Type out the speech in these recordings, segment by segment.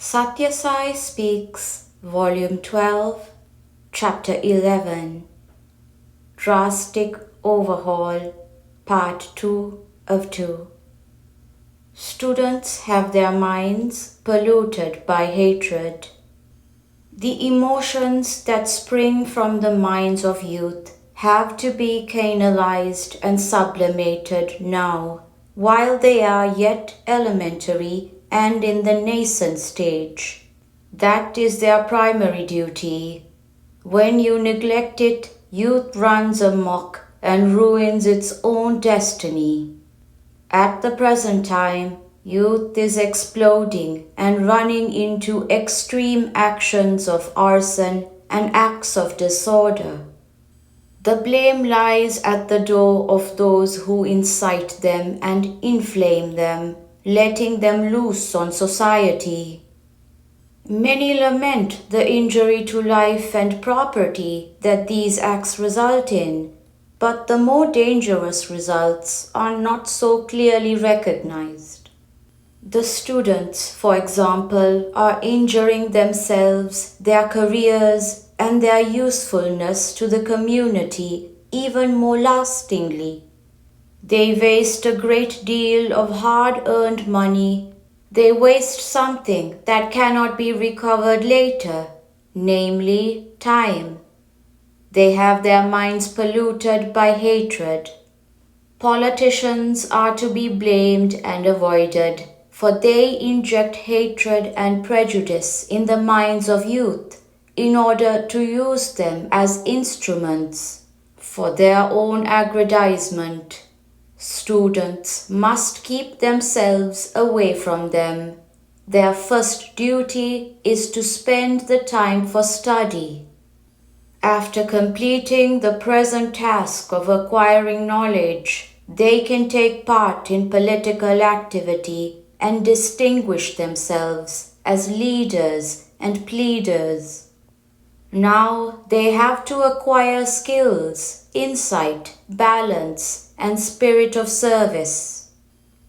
Sathya Sai Speaks, Volume 12, Chapter 11, Drastic Overhaul, Part 2 of 2. Students have their minds polluted by hatred. The emotions that spring from the minds of youth have to be canalized and sublimated now, while they are yet elementary and in the nascent stage. That is their primary duty. When you neglect it, youth runs amok and ruins its own destiny. At the present time, youth is exploding and running into extreme actions of arson and acts of disorder. The blame lies at the door of those who incite them and inflame them, letting them loose on society. Many lament the injury to life and property that these acts result in, but the more dangerous results are not so clearly recognized. The students, for example, are injuring themselves, their careers, and their usefulness to the community even more lastingly. They waste a great deal of hard-earned money. They waste something that cannot be recovered later, namely time. They have their minds polluted by hatred. Politicians are to be blamed and avoided, for they inject hatred and prejudice in the minds of youth in order to use them as instruments for their own aggrandizement. Students must keep themselves away from them. Their first duty is to spend the time for study. After completing the present task of acquiring knowledge, they can take part in political activity and distinguish themselves as leaders and pleaders. Now they have to acquire skills, insight, balance, and spirit of service.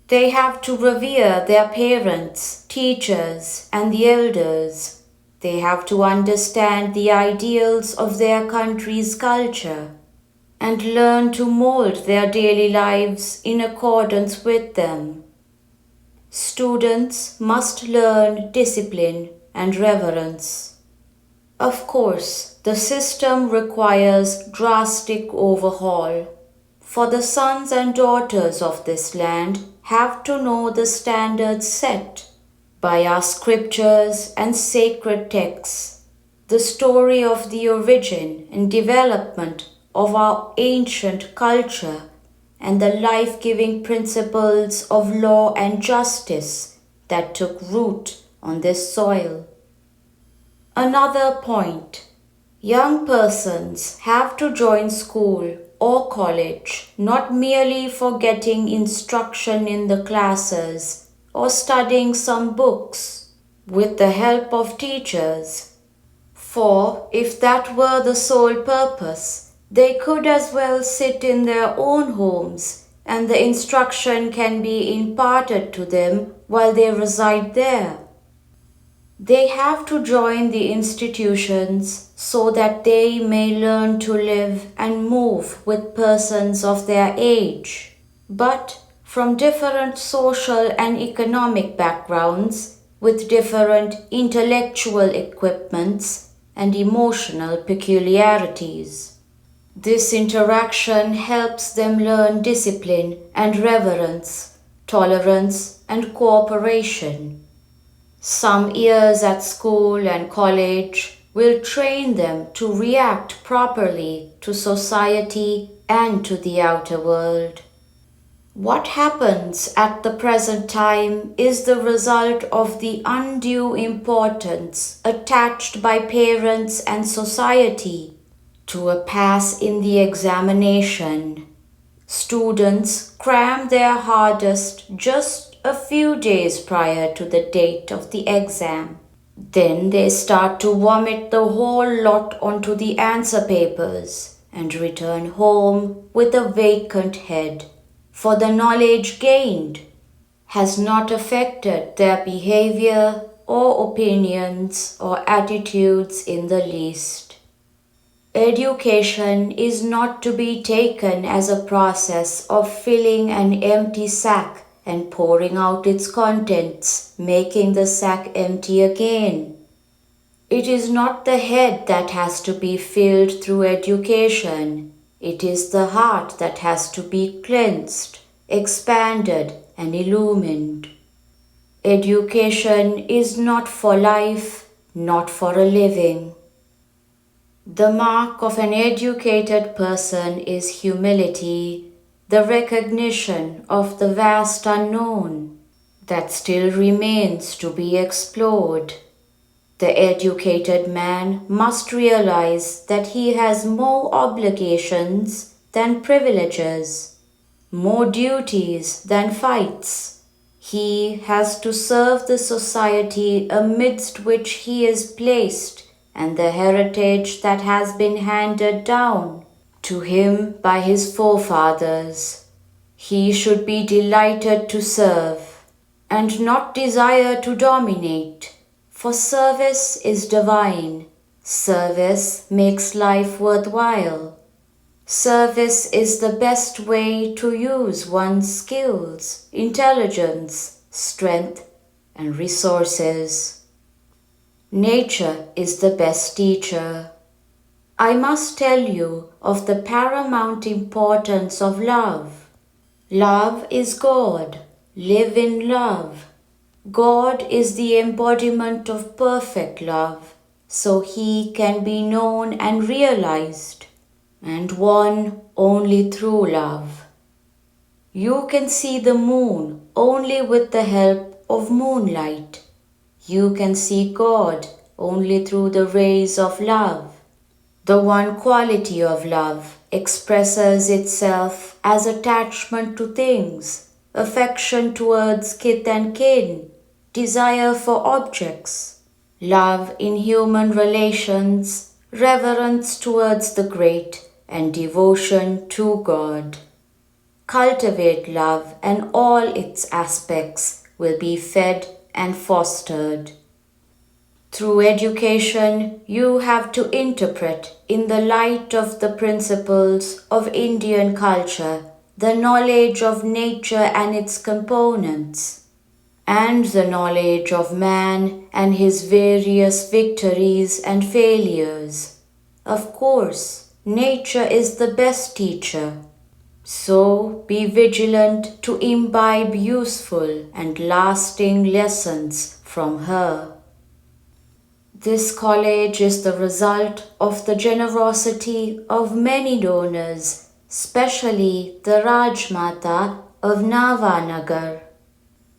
They have to revere their parents, teachers, and the elders. They have to understand the ideals of their country's culture and learn to mold their daily lives in accordance with them. Students must learn discipline and reverence. Of course, the system requires drastic overhaul. For the sons and daughters of this land have to know the standards set by our scriptures and sacred texts, the story of the origin and development of our ancient culture, and the life-giving principles of law and justice that took root on this soil. Another point: young persons have to join school or college not merely for getting instruction in the classes or studying some books with the help of teachers. For if that were the sole purpose, they could as well sit in their own homes and the instruction can be imparted to them while they reside there. They have to join the institutions so that they may learn to live and move with persons of their age, but from different social and economic backgrounds, with different intellectual equipments and emotional peculiarities. This interaction helps them learn discipline and reverence, tolerance and cooperation. Some years at school and college will train them to react properly to society and to the outer world. What happens at the present time is the result of the undue importance attached by parents and society to a pass in the examination. Students cram their hardest just a few days prior to the date of the exam. Then they start to vomit the whole lot onto the answer papers and return home with a vacant head, for the knowledge gained has not affected their behavior, or opinions or attitudes in the least. Education is not to be taken as a process of filling an empty sack and pouring out its contents, making the sack empty again. It is not the head that has to be filled through education. It is the heart that has to be cleansed, expanded, and illumined. Education is not for life, not for a living. The mark of an educated person is humility, the recognition of the vast unknown that still remains to be explored. The educated man must realize that he has more obligations than privileges, more duties than fights. He has to serve the society amidst which he is placed and the heritage that has been handed down to him by his forefathers. He should be delighted to serve and not desire to dominate, for service is divine. Service makes life worthwhile. Service is the best way to use one's skills, intelligence, strength, and resources. Nature is the best teacher. I must tell you of the paramount importance of love. Love is God. Live in love. God is the embodiment of perfect love, so He can be known and realized, and won only through love. You can see the moon only with the help of moonlight. You can see God only through the rays of love. The one quality of love expresses itself as attachment to things, affection towards kith and kin, desire for objects, love in human relations, reverence towards the great, and devotion to God. Cultivate love, and all its aspects will be fed and fostered. Through education, you have to interpret in the light of the principles of Indian culture the knowledge of nature and its components, and the knowledge of man and his various victories and failures. Of course, nature is the best teacher. So be vigilant to imbibe useful and lasting lessons from her. This college is the result of the generosity of many donors, especially the Rajmata of Navanagar.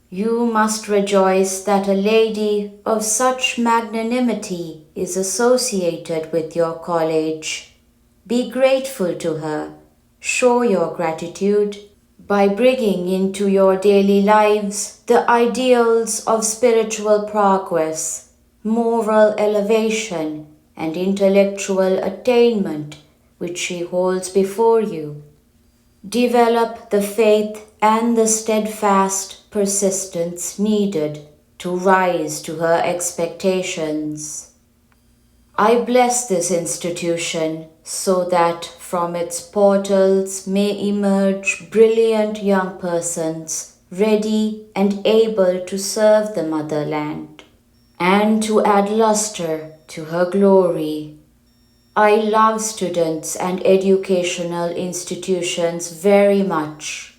You must rejoice that a lady of such magnanimity is associated with your college. Be grateful to her. Show your gratitude by bringing into your daily lives the ideals of spiritual progress, moral elevation, and intellectual attainment which she holds before you. Develop the faith and the steadfast persistence needed to rise to her expectations. I bless this institution so that from its portals may emerge brilliant young persons ready and able to serve the motherland and to add luster to her glory. I love students and educational institutions very much.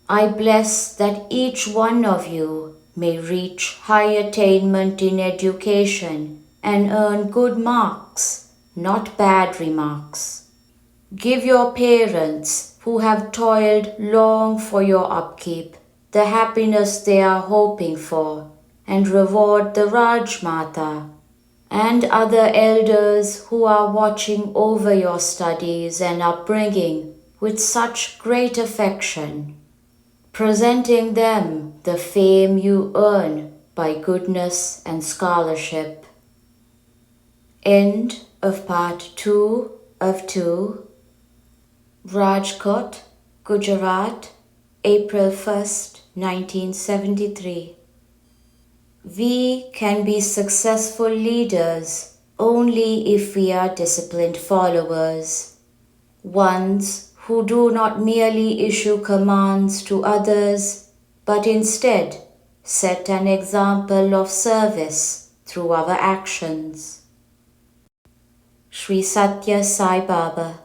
I bless that each one of you may reach high attainment in education and earn good marks, not bad remarks. Give your parents who have toiled long for your upkeep the happiness they are hoping for, and reward the Rajmata and other elders who are watching over your studies and upbringing with such great affection, presenting them the fame you earn by goodness and scholarship. End of Part 2 of 2. Rajkot, Gujarat, April 1st, 1973. We can be successful leaders only if we are disciplined followers, ones who do not merely issue commands to others, but instead set an example of service through our actions. Sri Sathya Sai Baba.